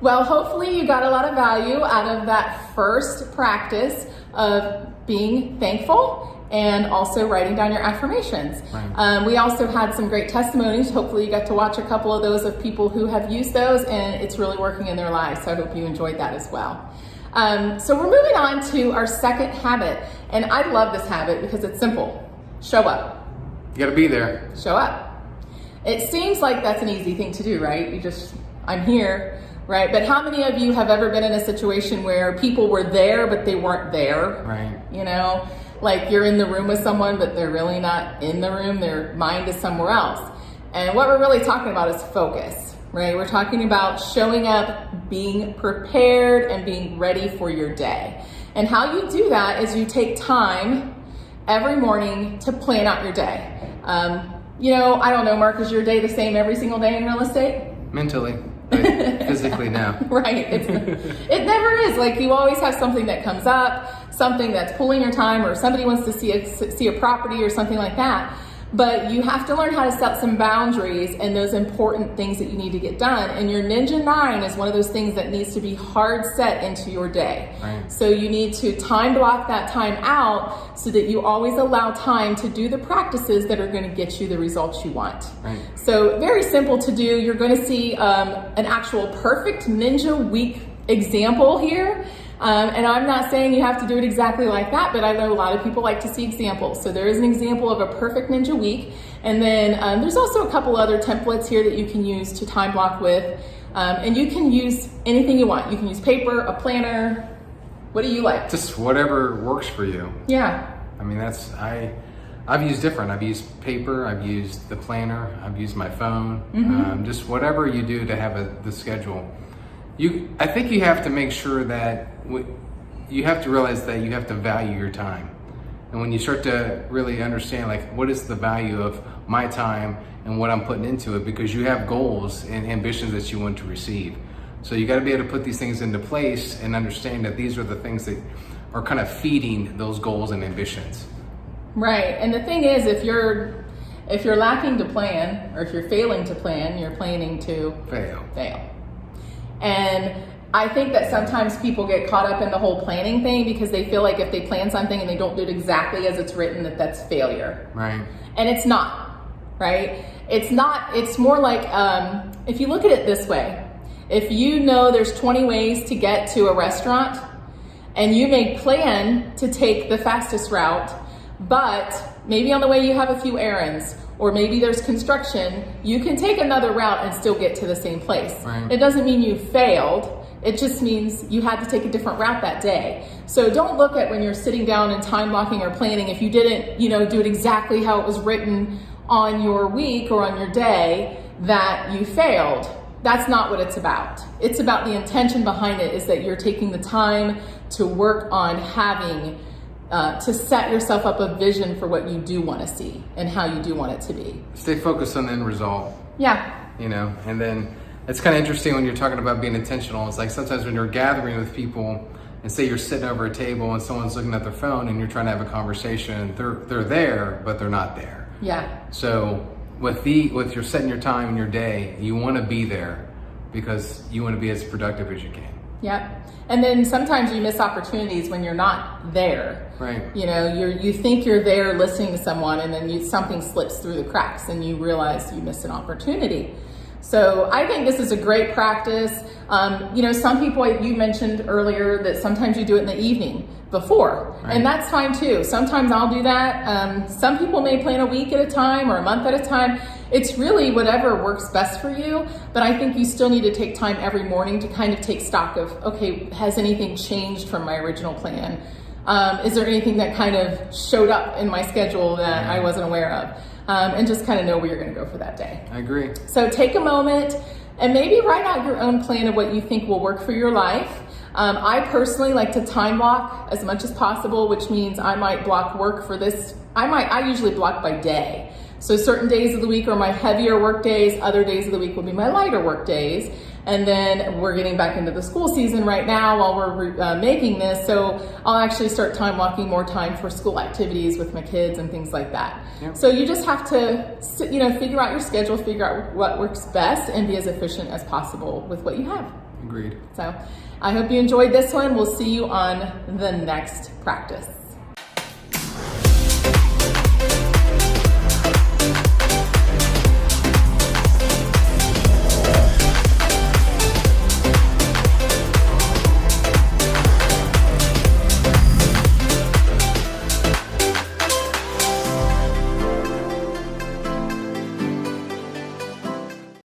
Well, hopefully you got a lot of value out of that first practice of being thankful and also writing down your affirmations. Right. We also had some great testimonies. Hopefully you got to watch a couple of those of people who have used those and it's really working in their lives. So I hope you enjoyed that as well. So we're moving on to our second habit. And I love this habit because it's simple. Show up. You gotta be there. Show up. It seems like that's an easy thing to do, right? I'm here, right? But how many of you have ever been in a situation where people were there, but they weren't there? Right. You know, like you're in the room with someone, but they're really not in the room. Their mind is somewhere else. And what we're really talking about is focus, right? We're talking about showing up, being prepared, and being ready for your day. And how you do that is you take time every morning to plan out your day. I don't know, Mark, is your day the same every single day in real estate? Mentally, but physically no. Right, it never is. Like you always have something that comes up, something that's pulling your time, or somebody wants to see a property or something like that. But you have to learn how to set some boundaries and those important things that you need to get done. And your Ninja 9 is one of those things that needs to be hard set into your day. Right. So you need to time block that time out so that you always allow time to do the practices that are going to get you the results you want. Right. So very simple to do. You're going to see an actual perfect Ninja week example here. And I'm not saying you have to do it exactly like that, but I know a lot of people like to see examples. So there is an example of a perfect Ninja week. And then there's also a couple other templates here that you can use to time block with. And you can use anything you want. You can use paper, a planner. What do you like? Just whatever works for you. Yeah. I mean, I've used different. I've used paper, I've used the planner, I've used my phone. Mm-hmm. Just whatever you do to have the schedule. I think you have to make sure that you have to realize that you have to value your time. And when you start to really understand, like, what is the value of my time and what I'm putting into it, because you have goals and ambitions that you want to receive. So you got to be able to put these things into place and understand that these are the things that are kind of feeding those goals and ambitions. Right. And the thing is, if you're lacking to plan, or if you're failing to plan, you're planning to fail. And I think that sometimes people get caught up in the whole planning thing because they feel like if they plan something and they don't do it exactly as it's written, that's failure. Right. And it's not, right? It's not. It's more like, if you look at it this way, if you know there's 20 ways to get to a restaurant and you may plan to take the fastest route, but maybe on the way you have a few errands, or maybe there's construction, you can take another route and still get to the same place. Right. It doesn't mean you failed. It just means you had to take a different route that day. So don't look at when you're sitting down and time blocking or planning, if you didn't, do it exactly how it was written on your week or on your day, that you failed. That's not what it's about. It's about the intention behind it, is that you're taking the time to work on having to set yourself up a vision for what you do want to see and how you do want it to be. Stay focused on the end result. Yeah. And then it's kind of interesting when you're talking about being intentional. It's like sometimes when you're gathering with people and say you're sitting over a table and someone's looking at their phone and you're trying to have a conversation, they're there, but they're not there. Yeah. So with you're setting your time in your day, you want to be there because you want to be as productive as you can. Yeah. And then sometimes you miss opportunities when you're not there. Right. You think you're there listening to someone, and then something slips through the cracks and you realize you missed an opportunity. So I think this is a great practice. Some people, you mentioned earlier that sometimes you do it in the evening before, right. And that's fine too. Sometimes I'll do that. Some people may plan a week at a time or a month at a time. It's really whatever works best for you, but I think you still need to take time every morning to kind of take stock of, okay, has anything changed from my original plan? Is there anything that kind of showed up in my schedule that I wasn't aware of? And just kind of know where you're going to go for that day. I agree. So take a moment and maybe write out your own plan of what you think will work for your life. I personally like to time block as much as possible, which means I might block work for this. I usually block by day. So certain days of the week are my heavier work days. Other days of the week will be my lighter work days. And then we're getting back into the school season right now while we're making this. So I'll actually start time blocking more time for school activities with my kids and things like that. Yep. So you just have to, figure out your schedule, figure out what works best, and be as efficient as possible with what you have. Agreed. So I hope you enjoyed this one. We'll see you on the next practice.